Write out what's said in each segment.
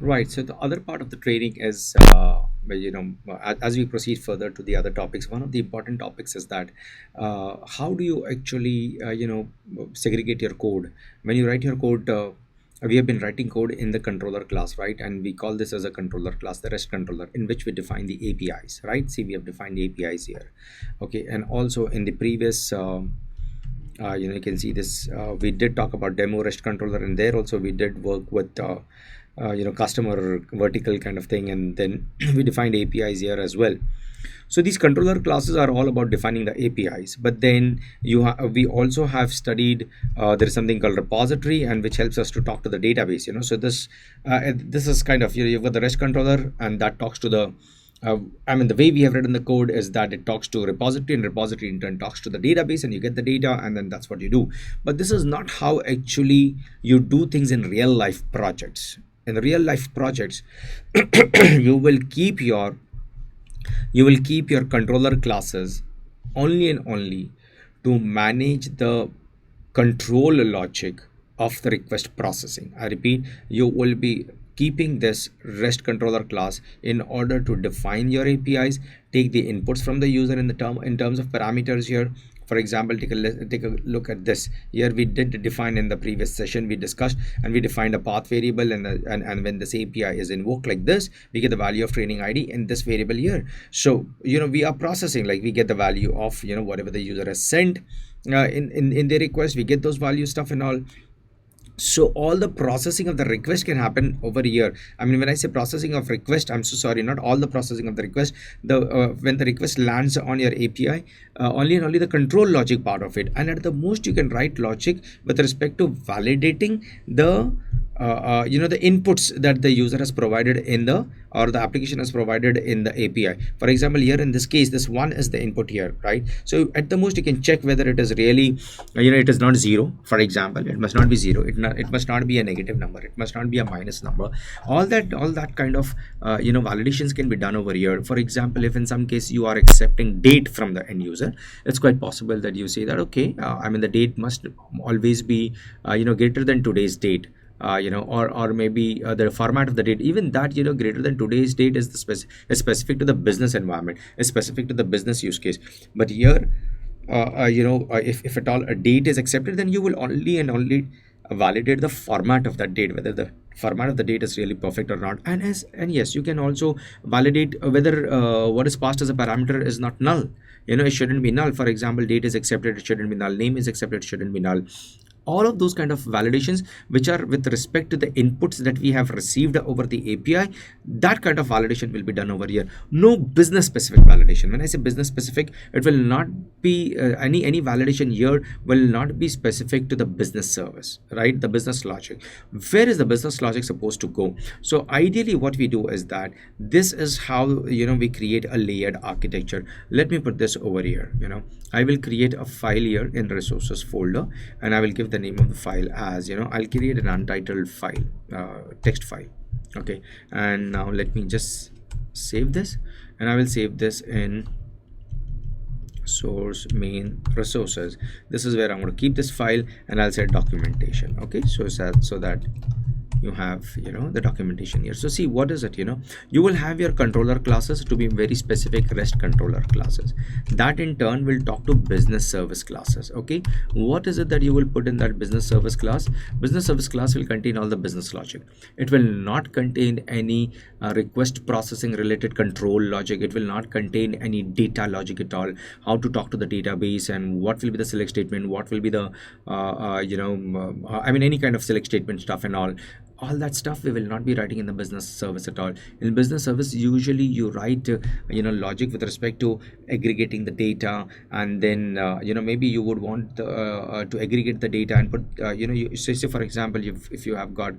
Right. So the other part of the training is, as we proceed further to the other topics, one of the important topics is that how do you actually, segregate your code when you write your code. We have been writing code in the controller class, right? And we call this as a controller class, the REST controller, in which we define the APIs, right? See, we have defined APIs here. Okay, and also in the previous. You can see this, we did talk about demo REST controller, and there also we did work with customer vertical kind of thing, and then we defined APIs here as well. So these controller classes are all about defining the APIs, but then we also have studied, there is something called repository, and which helps us to talk to the database. So this is kind of, you've got the REST controller, and that talks to the the way we have written the code is that it talks to repository, and repository in turn talks to the database, and you get the data, and then that's what you do. But this is not how actually you do things in real life projects. In real life projects, you will keep your controller classes only and only to manage the control logic of the request processing. I repeat, you will be keeping this REST controller class in order to define your APIs, take the inputs from the user in terms of parameters here. For example, take a look at this. Here we did define, in the previous session we discussed, and we defined a path variable, and when this API is invoked like this, we get the value of training ID in this variable here. So we are processing, like, we get the value of whatever the user has sent in their request. We get those value stuff and all. So all the processing of the request can happen over here. I mean, when I say processing of request, I'm so sorry, not all the processing of the request. The when the request lands on your API, only and only the control logic part of it, and at the most you can write logic with respect to validating the inputs that the user has provided in the, or the application has provided in the API. For example, here in this case, this one is the input here, right? So at the most you can check whether it is really, it is not zero. For example, it must not be zero. It must not be a negative number. It must not be a minus number. All that kind of validations can be done over here. For example, if in some case you are accepting date from the end user, it's quite possible that you say that, okay, the date must always be greater than today's date. Or maybe the format of the date, even that, greater than today's date is is specific to the business environment, is specific to the business use case. But here, if at all a date is accepted, then you will only and only validate the format of that date, whether the format of the date is really perfect or not. And yes, you can also validate whether what is passed as a parameter is not null. It shouldn't be null. For example, date is accepted, it shouldn't be null. Name is accepted, it shouldn't be null. All of those kind of validations, which are with respect to the inputs that we have received over the API, that kind of validation will be done over here. No business specific validation. When I say business specific, it will not be any validation here will not be specific to the business service, right? The business logic. Where is the business logic supposed to go? So ideally what we do is that this is how we create a layered architecture. Let me put this over here. I will create a file here in resources folder, and I will give the name of the file as, I'll create an untitled file, text file. Okay, and now let me just save this, and I will save this in source main resources. This is where I'm going to keep this file, and I'll say documentation. Okay, so that you have the documentation here. So see, what is it? You will have your controller classes to be very specific REST controller classes that in turn will talk to business service classes. Okay, what is it that you will put in that business service class? Business service class will contain all the business logic. It will not contain any request processing related control logic. It will not contain any data logic at all. How to talk to the database, and what will be the select statement, what will be the any kind of select statement stuff and all that stuff we will not be writing in the business service at all. In business service, usually you write logic with respect to aggregating the data, and then maybe you would want to aggregate the data and put you say for example, if you have got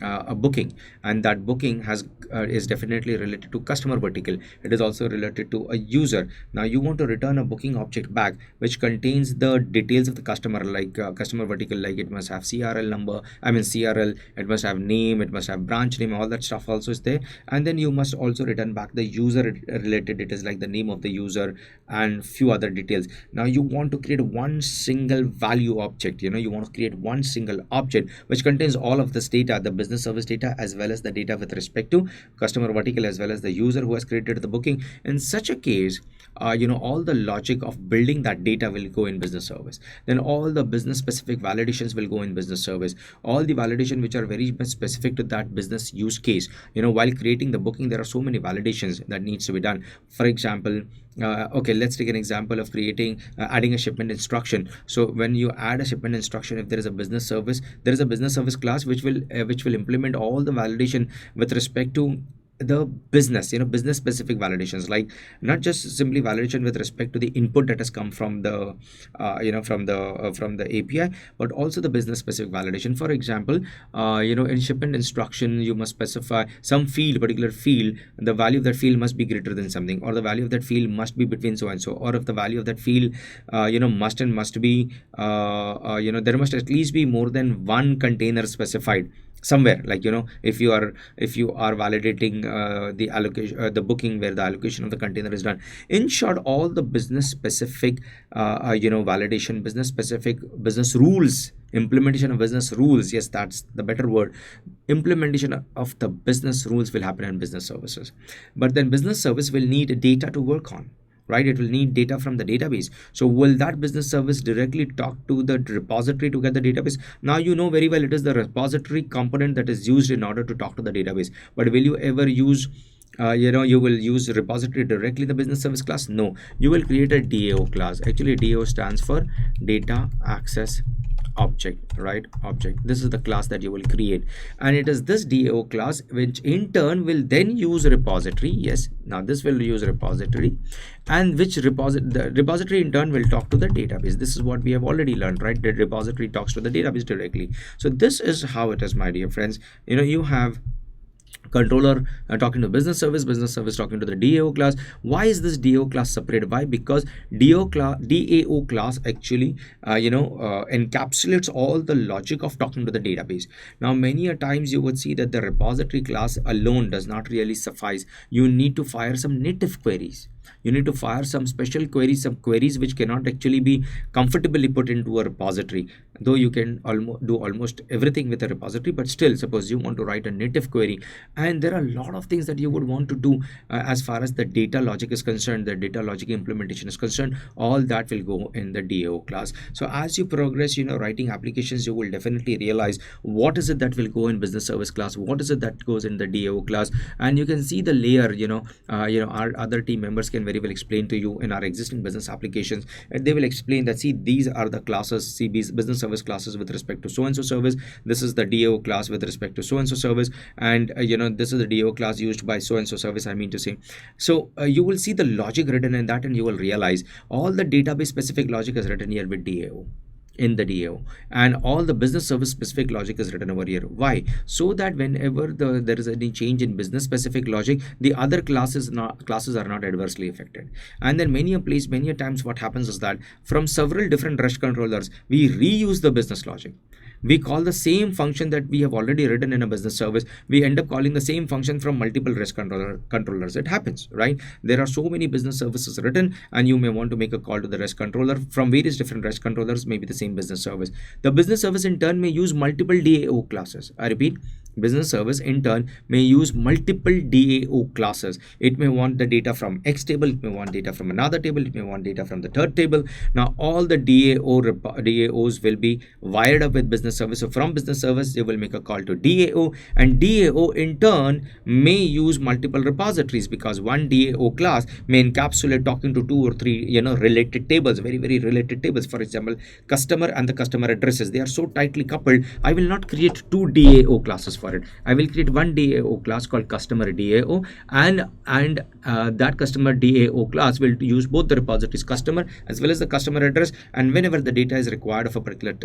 a booking, and that booking is definitely related to customer vertical. It is also related to a user. Now you want to return a booking object back which contains the details of the customer, like customer vertical, like it must have CRL number, CRL, it must have name, it must have branch name, all that stuff also is there. And then you must also return back the user related details, like the name of the user and few other details. Now you want to create one single value object. You want to create one single object which contains all of this data, the business service data as well as the data with respect to customer vertical as well as the user who has created the booking. In such a case, all the logic of building that data will go in business service. Then all the business specific validations will go in business service. All the validation which are very much specific to that business use case. While creating the booking, there are so many validations that needs to be done. For example, okay, let's take an example of creating adding a shipment instruction. So when you add a shipment instruction, if there is a business service, there is a business service class which will implement all the validation with respect to the business, business specific validations, like not just simply validation with respect to the input that has come from the from the API, but also the business specific validation. For example, in shipment instruction, you must specify some field, particular field, the value of that field must be greater than something, or the value of that field must be between so and so, or if the value of that field must be there must at least be more than one container specified somewhere, like if you are validating the allocation, the booking where the allocation of the container is done. In short, all the business specific validation, business specific business rules, implementation of business rules, yes, that's the better word, implementation of the business rules will happen in business services. But then business service will need data to work on, right? It will need data from the database. So will that business service directly talk to the repository to get the database? Now very well it is the repository component that is used in order to talk to the database. But will you ever use you will use repository directly in the business service class? No, you will create a DAO class. Actually, DAO stands for data access object, right? Object. This is the class that you will create, and it is this DAO class which in turn will then use repository. Yes, now this will use repository, and which the repository in turn will talk to the database. This is what we have already learned, right? The repository talks to the database directly. So this is how it is, my dear friends. You have controller talking to business service talking to the DAO class. Why is this DAO class separate? Why? Because DAO class actually encapsulates all the logic of talking to the database. Now many a times you would see that the repository class alone does not really suffice. You need to fire some native queries. You need to fire some special queries, some queries which cannot actually be comfortably put into a repository. Though you can do almost everything with a repository, but still, suppose you want to write a native query, and there are a lot of things that you would want to do as far as the data logic is concerned, the data logic implementation is concerned, all that will go in the DAO class. So as you progress, writing applications, you will definitely realize what is it that will go in business service class, what is it that goes in the DAO class, and you can see the layer. Our other team members can very well explain to you in our existing business applications, and they will explain that, see, these are the classes, see, business service classes with respect to so and so service, this is the DAO class with respect to so and so service, and this is the DAO class used by so and so service, I mean to say. So you will see the logic written in that, and you will realize all the database specific logic is written here with DAO, in the DAO, and all the business service specific logic is written over here. Why? So that whenever there is any change in business specific logic, the other classes are not adversely affected. And then many a times what happens is that from several different REST controllers, we reuse the business logic. We call the same function that we have already written in a business service, we end up calling the same function from multiple REST controllers. It happens, right? There are so many business services written, and you may want to make a call to the REST controller from various different REST controllers, maybe the same business service. The business service in turn may use multiple DAO classes. I repeat, business service in turn may use multiple DAO classes. It may want the data from X table, it may want data from another table, it may want data from the third table. Now all the DAOs will be wired up with business service. So from business service, they will make a call to DAO, and DAO in turn may use multiple repositories, because one DAO class may encapsulate talking to 2 or 3 related tables, very related tables. For example, customer and the customer addresses, they are so tightly coupled. I will not create 2 DAO classes for it. I will create one DAO class called customer DAO, and that customer DAO class will use both the repositories customer as well as the customer address, and whenever the data is required of a particular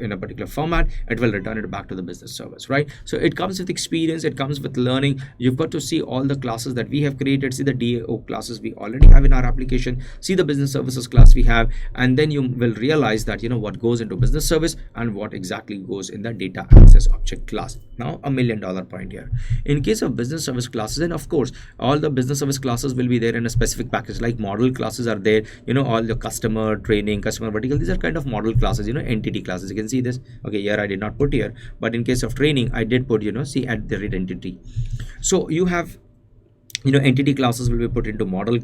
in a particular format, it will return it back to the business service, right? So it comes with experience, it comes with learning. You've got to see all the classes that we have created, see the DAO classes we already have in our application, see the business services class we have, and then you will realize that what goes into business service and what exactly goes in the data access object class. Now $1 million point here. In case of business service classes, then of course all the business service classes will be there in a specific package, like model classes are there, all the customer training, customer vertical, these are kind of model classes, entity classes. You can see this, Okay, here I did not put here, but in case of training I did put, see at the rate entity. So you have, entity classes will be put into model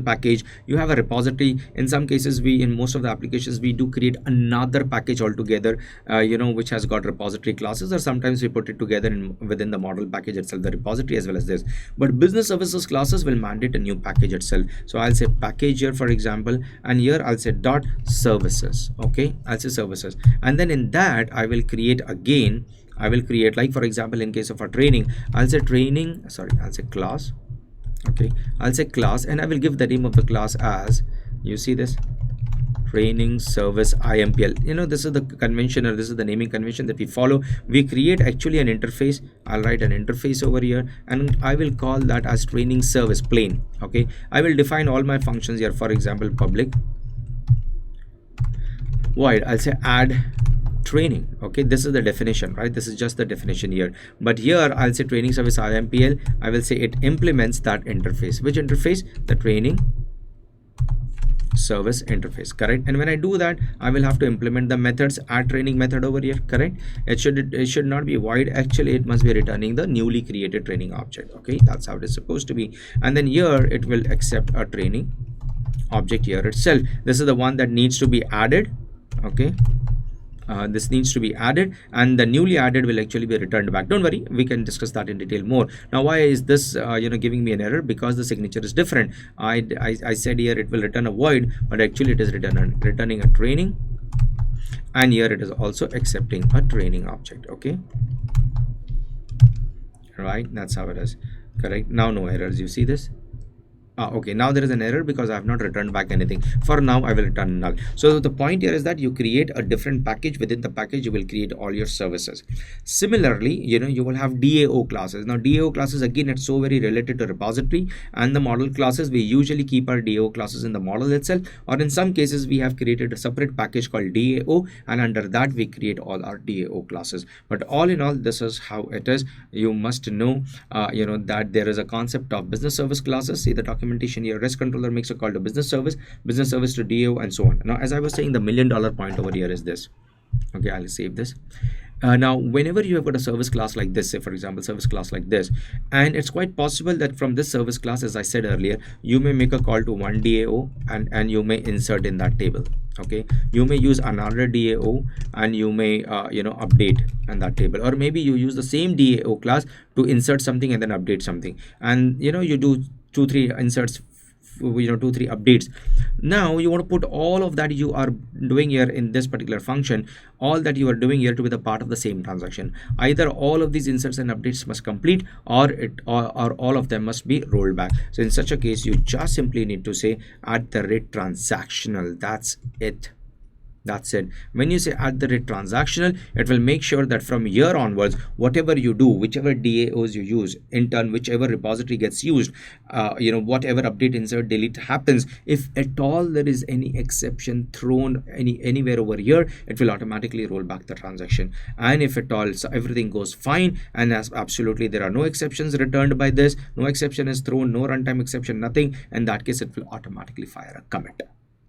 package. You have a repository. In some cases, in most of the applications we do create another package altogether, which has got repository classes, or sometimes we put it together within the model package itself, the repository as well as this. But business services classes will mandate a new package itself. So I'll say package here, for example, and here I'll say dot services. Okay, I'll say services, and then in that I will create again, like for example in case of a training, I'll say class. Okay, I'll say class, and I will give the name of the class as, you see this, training service IMPL. This is the convention, or this is the naming convention that we follow. We create actually an interface. I'll write an interface over here, and I will call that as training service plain. Okay, I will define all my functions here. For example, public void, I'll say add training. Okay, this is the definition, right? This is just the definition here, but here I'll say training service IMPL. I will say it implements that interface. Which interface? The training service interface, correct? And when I do that, I will have to implement the methods, add training method over here, correct? It should not be void. Actually, it must be returning the newly created training object. Okay, that's how it is supposed to be. And then here it will accept a training object here itself. This is the one that needs to be added. Okay, this needs to be added, and the newly added will actually be returned back. Don't worry, we can discuss that in detail more. Now, why is this giving me an error? Because the signature is different. I said here it will return a void, but actually it is returning a training, and here it is also accepting a training object. Okay, right, that's how it is, correct? Now no errors, you see this. Okay, now there is an error because I have not returned back anything. For now I will return null. So the point here is that you create a different package. Within the package you will create all your services. Similarly, you will have DAO classes. Now DAO classes, again, it's so very related to repository and the model classes. We usually keep our DAO classes in the model itself, or in some cases we have created a separate package called DAO, and under that we create all our DAO classes. But all in all, this is how it is. You must know that there is a concept of business service classes. See the documentation here. REST controller makes a call to business service to DAO, and so on. Now, as I was saying, the $1 million point over here is this. Okay, I'll save this. Now, whenever you have got a service class like this, say for example service class like this, and it's quite possible that from this service class, as I said earlier, you may make a call to one DAO and you may insert in that table. Okay, you may use another DAO and you may update in that table, or maybe you use the same DAO class to insert something and then update something, and you do 2-3 inserts, 2-3 updates. Now you want to put all of that you are doing here in this particular function, all that you are doing here to be the part of the same transaction. Either all of these inserts and updates must complete, or all of them must be rolled back. So in such a case, you just simply need to say @transactional. That's it. That's it. When you say @transactional, it will make sure that from here onwards, whatever you do, whichever DAOs you use, in turn, whichever repository gets used, whatever update, insert, delete happens, if at all there is any exception thrown anywhere over here, it will automatically roll back the transaction. And if at all, so everything goes fine, and as absolutely there are no exceptions returned by this, no exception is thrown, no runtime exception, nothing, in that case, it will automatically fire a commit.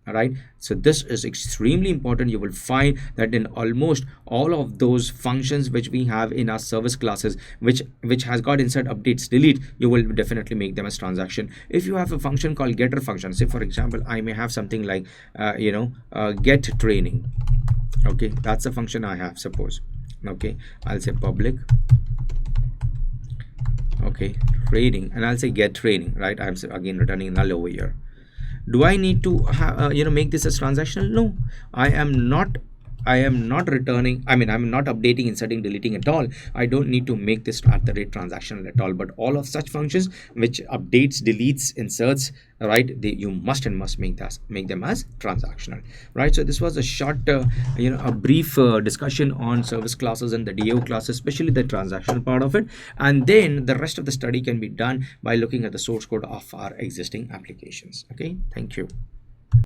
All right, so this is extremely important. You will find that in almost all of those functions which we have in our service classes, which has got insert, updates, delete, you will definitely make them as transaction. If you have a function called getter function, say for example I may have something like get training. Okay, that's a function I have, suppose. Okay, I'll say public, okay, training, and I'll say get training, right? I'm again returning null over here. Do I need to make this as transactional? No, I am not returning, I'm not updating, inserting, deleting at all. I don't need to make this @transactional at all. But all of such functions which updates, deletes, inserts, right, you must make them as transactional, right? So this was a short a brief discussion on service classes and the DAO classes, especially the transactional part of it, and then the rest of the study can be done by looking at the source code of our existing applications. Okay, thank you.